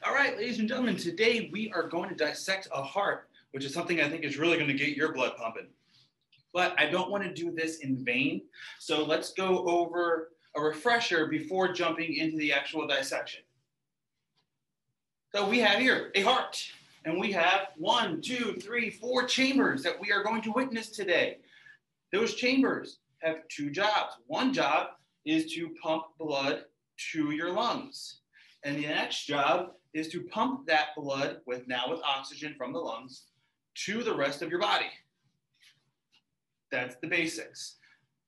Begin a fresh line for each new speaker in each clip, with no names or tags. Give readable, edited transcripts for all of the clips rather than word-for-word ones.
All right, ladies and gentlemen, today we are going to dissect a heart, which is something I think is really going to get your blood pumping. But I don't want to do this in vain, so let's go over a refresher before jumping into the actual dissection. So we have here a heart, and we have 1, 2, 3, 4 chambers that we are going to witness today. Those chambers have two jobs. One job is to pump blood to your lungs. And the next job is to pump that blood with oxygen from the lungs to the rest of your body. That's the basics.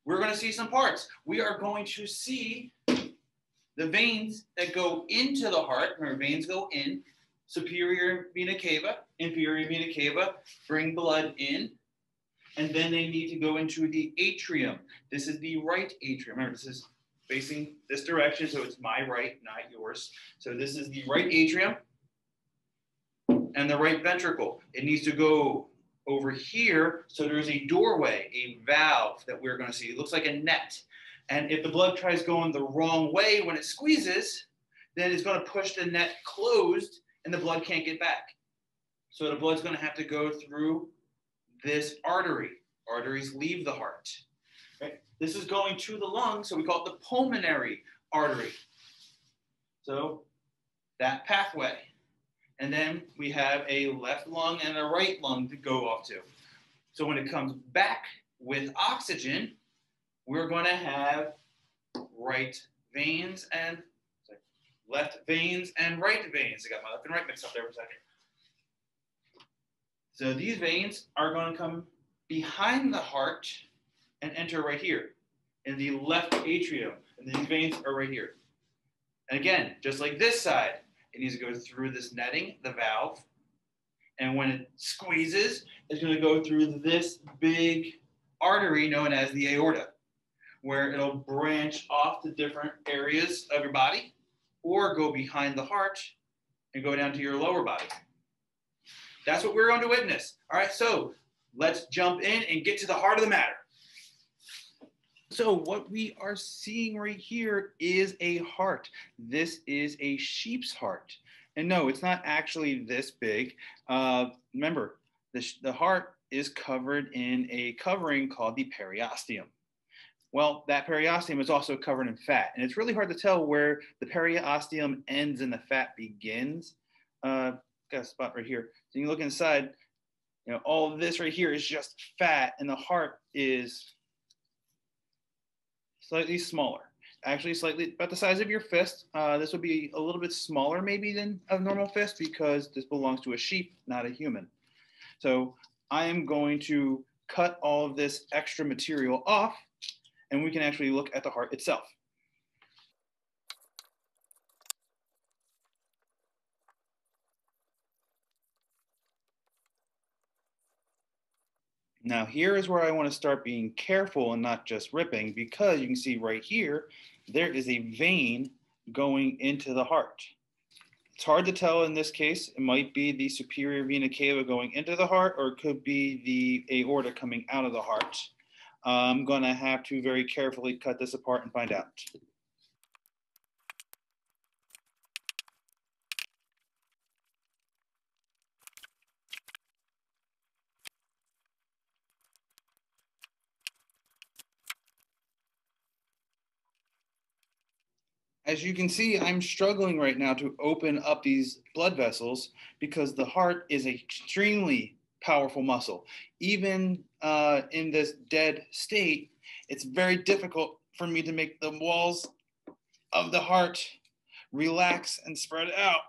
We're going to see some parts. We are going to see the veins that go into the heart. Remember, veins go in. Superior vena cava, inferior vena cava, bring blood in. And then they need to go into the atrium. This is the right atrium. Remember, this is facing this direction, so it's my right, not yours. So this is the right atrium and the right ventricle. It needs to go over here, so there's a doorway, a valve that we're going to see. It looks like a net. And if the blood tries going the wrong way when it squeezes, then it's going to push the net closed and the blood can't get back. So the blood's going to have to go through this artery. Arteries leave the heart. Right? This is going to the lungs, so we call it the pulmonary artery. So that pathway. And then we have a left lung and a right lung to go off to. So when it comes back with oxygen, we're going to have right veins and left veins and right veins. I got my left and right mixed up there for a second. So these veins are going to come behind the heart and enter right here in the left atrium. And these veins are right here. And again, just like this side, it needs to go through this netting, the valve. And when it squeezes, it's going to go through this big artery known as the aorta, where it'll branch off to different areas of your body or go behind the heart and go down to your lower body. That's what we're going to witness. All right, so let's jump in and get to the heart of the matter. So what we are seeing right here is a heart. This is a sheep's heart. And no, it's not actually this big. Remember, the heart is covered in a covering called the periosteum. Well, that periosteum is also covered in fat. And it's really hard to tell where the periosteum ends and the fat begins. Got a spot right here. So you can look inside, all of this right here is just fat, and the heart is slightly smaller. Actually, slightly about the size of your fist. This would be a little bit smaller maybe than a normal fist because this belongs to a sheep, not a human. So I am going to cut all of this extra material off, and we can actually look at the heart itself. Now here is where I want to start being careful and not just ripping, because you can see right here, there is a vein going into the heart. It's hard to tell in this case. It might be the superior vena cava going into the heart, or it could be the aorta coming out of the heart. I'm going to have to very carefully cut this apart and find out. As you can see, I'm struggling right now to open up these blood vessels because the heart is an extremely powerful muscle. Even in this dead state, it's very difficult for me to make the walls of the heart relax and spread out.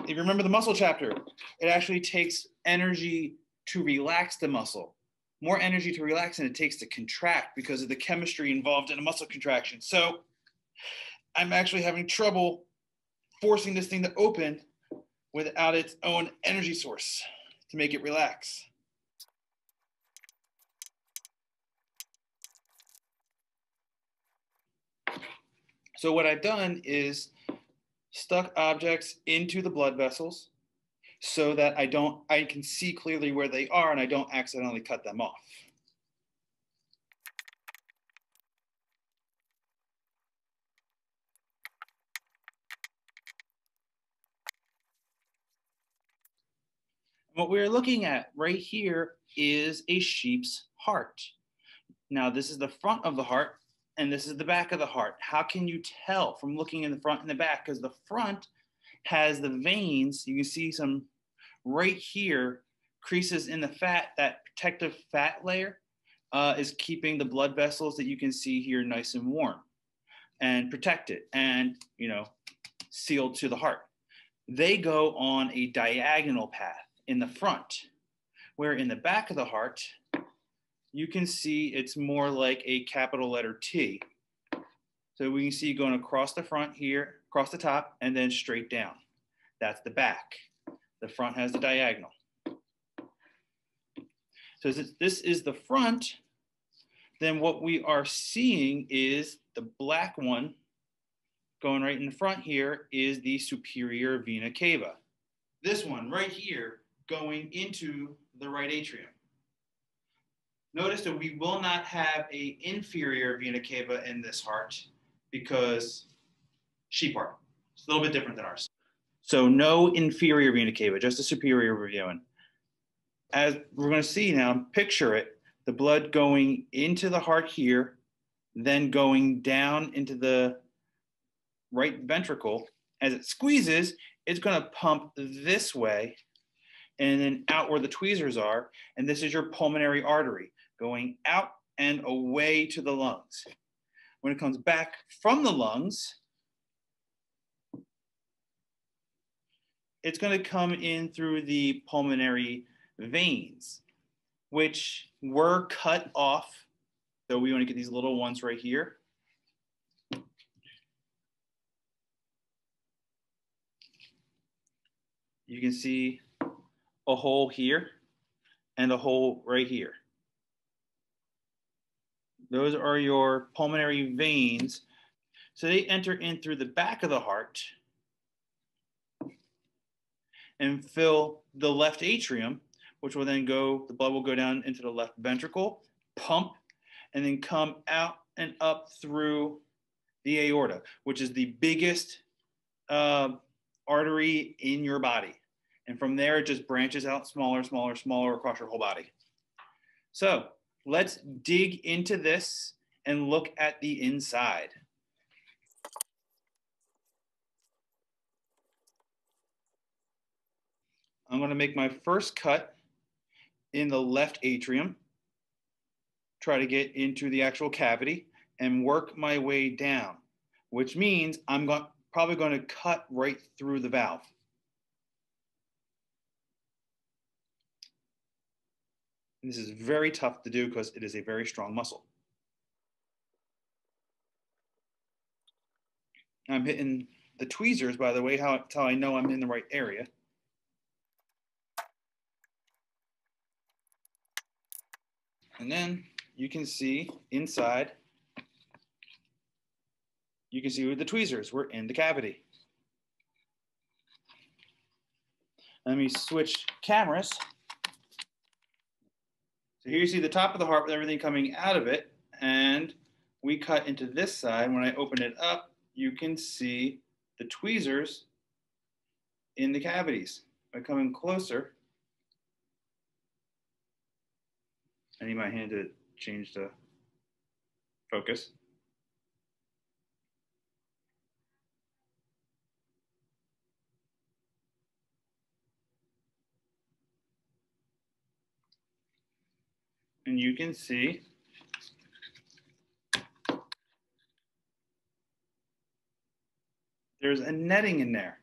If you remember the muscle chapter, it actually takes energy to relax the muscle. More energy to relax than it takes to contract because of the chemistry involved in a muscle contraction. So I'm actually having trouble forcing this thing to open without its own energy source to make it relax. So what I've done is stuck objects into the blood vessels so that I can see clearly where they are and I don't accidentally cut them off. What we're looking at right here is a sheep's heart. Now, this is the front of the heart, and this is the back of the heart. How can you tell from looking in the front and the back? Because the front has the veins. You can see some right here, creases in the fat. That protective fat layer is keeping the blood vessels that you can see here nice and warm and protected and, sealed to the heart. They go on a diagonal path in the front, where in the back of the heart, you can see it's more like a capital letter T. So we can see going across the front here, across the top, and then straight down. That's the back. The front has the diagonal. So this is the front, then what we are seeing is the black one going right in the front here is the superior vena cava. This one right here going into the right atrium. Notice that we will not have an inferior vena cava in this heart because sheep heart. It's a little bit different than ours. So no inferior vena cava, just a superior vena. As we're going to see now, picture it, the blood going into the heart here, then going down into the right ventricle. As it squeezes, it's going to pump this way and then out where the tweezers are. And this is your pulmonary artery going out and away to the lungs. When it comes back from the lungs, it's going to come in through the pulmonary veins, which were cut off. So we want to get these little ones right here. You can see a hole here and a hole right here. Those are your pulmonary veins. So they enter in through the back of the heart and fill the left atrium, which will then go, the blood will go down into the left ventricle, pump, and then come out and up through the aorta, which is the biggest artery in your body. And from there, it just branches out smaller, smaller, smaller across your whole body. So let's dig into this and look at the inside. I'm going to make my first cut in the left atrium, try to get into the actual cavity and work my way down, which means I'm probably going to cut right through the valve. And this is very tough to do because it is a very strong muscle. I'm hitting the tweezers, by the way, that's how I know I'm in the right area. And then you can see inside, you can see with the tweezers, we're in the cavity. Let me switch cameras. So here you see the top of the heart with everything coming out of it, and we cut into this side. When I open it up, you can see the tweezers in the cavities. By coming closer, I need my hand to change the focus. And you can see there's a netting in there.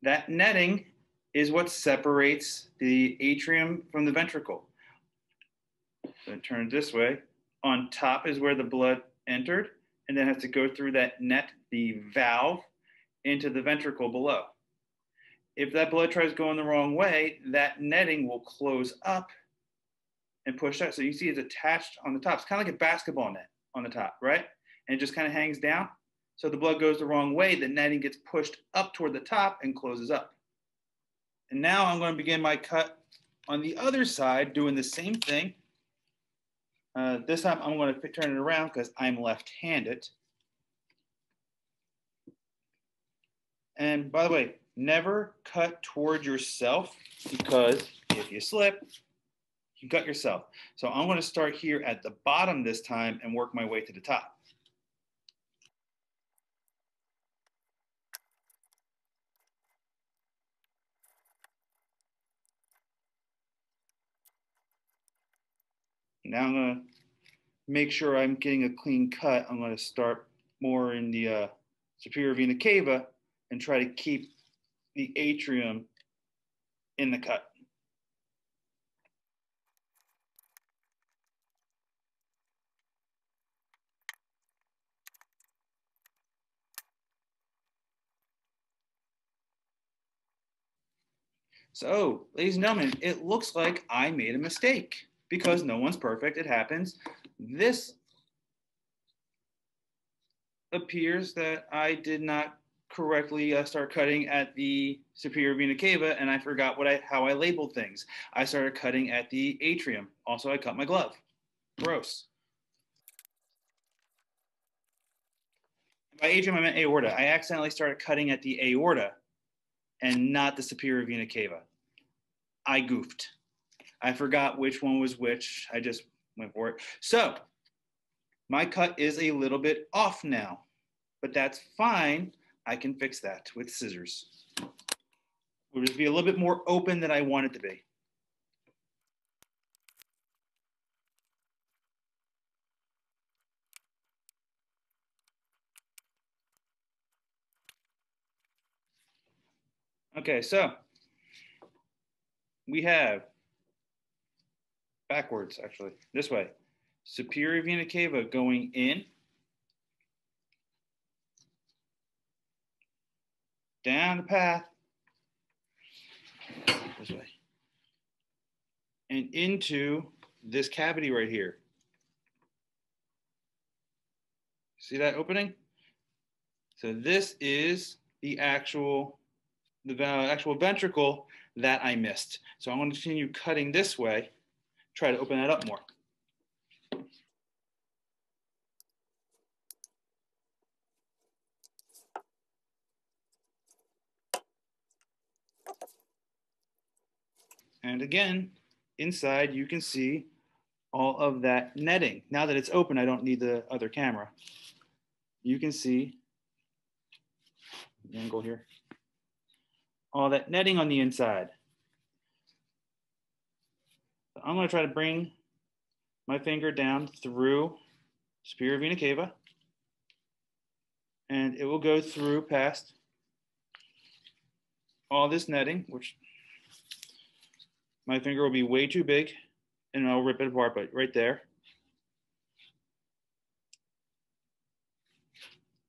That netting is what separates the atrium from the ventricle. So turn this way. On top is where the blood entered, and then has to go through that net, the valve, into the ventricle below. If that blood tries going the wrong way, that netting will close up and push out. So you see it's attached on the top. It's kind of like a basketball net on the top, right? And it just kind of hangs down. So the blood goes the wrong way, the netting gets pushed up toward the top and closes up. And now I'm going to begin my cut on the other side, doing the same thing. This time I'm going to turn it around because I'm left-handed. And by the way, never cut toward yourself, because if you slip, you cut yourself. So I'm going to start here at the bottom this time and work my way to the top. Now I'm going to make sure I'm getting a clean cut. I'm going to start more in the superior vena cava and try to keep the atrium in the cut. So, ladies and gentlemen, it looks like I made a mistake because no one's perfect. It happens. This appears that I did not correctly start cutting at the superior vena cava, and I forgot how I labeled things. I started cutting at the atrium. Also, I cut my glove. Gross. By atrium, I meant aorta. I accidentally started cutting at the aorta and not the superior vena cava. I goofed. I forgot which one was which. I just went for it. So my cut is a little bit off now, but that's fine. I can fix that with scissors. It will just be a little bit more open than I want it to be. Okay, so we have backwards, actually, this way. Superior vena cava going in, down the path, this way, and into this cavity right here. See that opening? So this is the actual ventricle that I missed. So I'm going to continue cutting this way, try to open that up more. And again, inside you can see all of that netting. Now that it's open, I don't need the other camera. You can see the angle here. All that netting on the inside. I'm going to try to bring my finger down through superior vena cava, and it will go through past all this netting, which my finger will be way too big, and I'll rip it apart, but right there.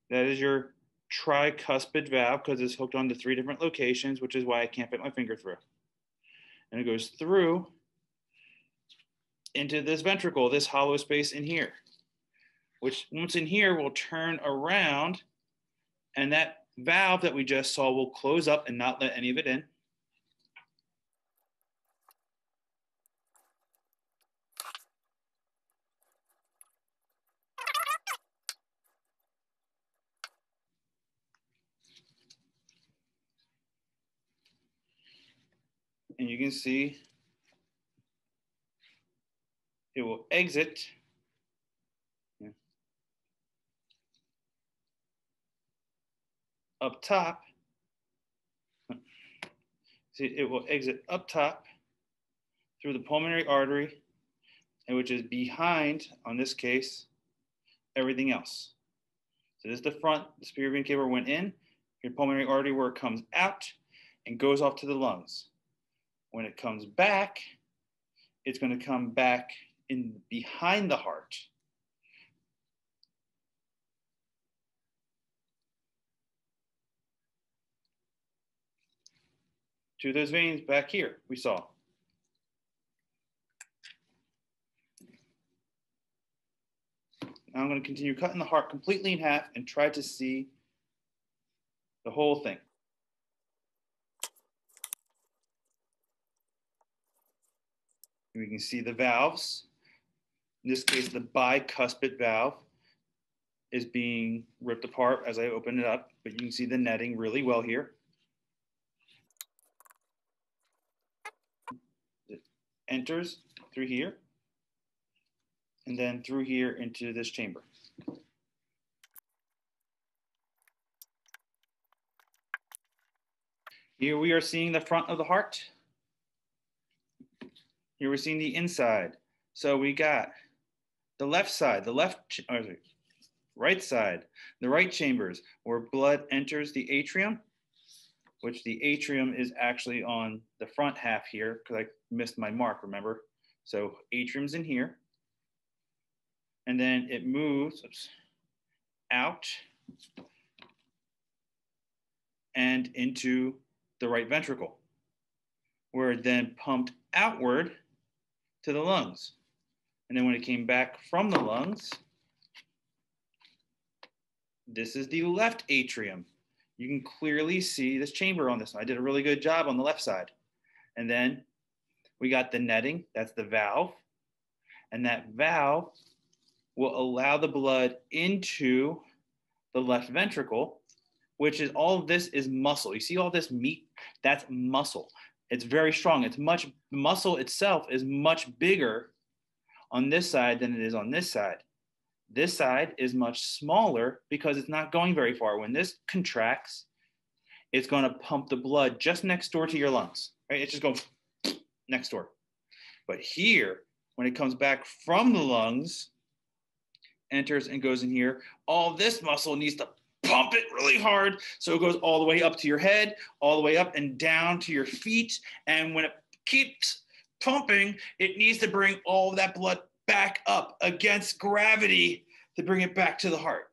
That is your tricuspid valve because it's hooked onto 3 different locations, which is why I can't fit my finger through. And it goes through into this ventricle, this hollow space in here, which once in here will turn around, and that valve that we just saw will close up and not let any of it in. And you can see it will exit up top. See, it will exit up top through the pulmonary artery, and which is behind, on this case, everything else. So this is the front, the superior vena cava went in, your pulmonary artery where it comes out and goes off to the lungs. When it comes back, it's going to come back in behind the heart. To those veins back here we saw. Now I'm going to continue cutting the heart completely in half and try to see the whole thing. And we can see the valves. In this case, the bicuspid valve is being ripped apart as I open it up, but you can see the netting really well here. enters through here, and then through here into this chamber. Here we are seeing the front of the heart. Here we're seeing the inside. So we got the left side, right side, the right chambers where blood enters the atrium, which the atrium is actually on the front half here because I missed my mark, remember? So atrium's in here. And then it moves out and into the right ventricle, where it then pumped outward to the lungs. And then when it came back from the lungs, this is the left atrium. You can clearly see this chamber on this one. I did a really good job on the left side. And then we got the netting, that's the valve. And that valve will allow the blood into the left ventricle, which is all of this is muscle. You see all this meat? That's muscle. It's very strong. The muscle itself is much bigger on this side than it is on this side. This side is much smaller because it's not going very far. When this contracts, it's going to pump the blood just next door to your lungs, right? It's just going next door. But here, when it comes back from the lungs, enters and goes in here, all this muscle needs to pump it really hard. So it goes all the way up to your head, all the way up and down to your feet. And when it keeps pumping, it needs to bring all of that blood back up against gravity to bring it back to the heart.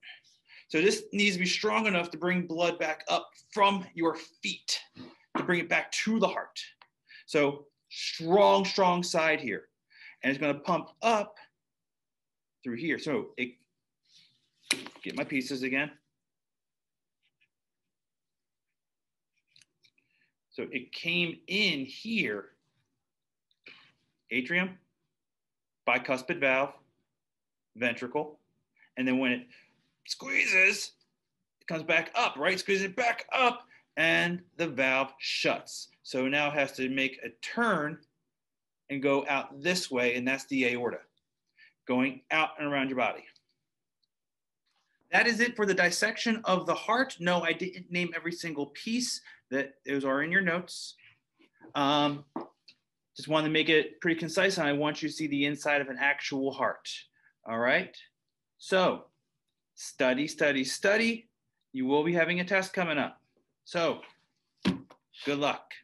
So this needs to be strong enough to bring blood back up from your feet to bring it back to the heart. So strong, strong side here. And it's going to pump up through here. So get my pieces again. So it came in here, atrium, bicuspid valve, ventricle, and then when it squeezes, it comes back up, right? Squeezes it back up, and the valve shuts. So now it has to make a turn and go out this way, and that's the aorta, going out and around your body. That is it for the dissection of the heart. No, I didn't name every single piece. That those are in your notes. Just wanted to make it pretty concise, and I want you to see the inside of an actual heart. All right? So, study, study, study. You will be having a test coming up. So, good luck.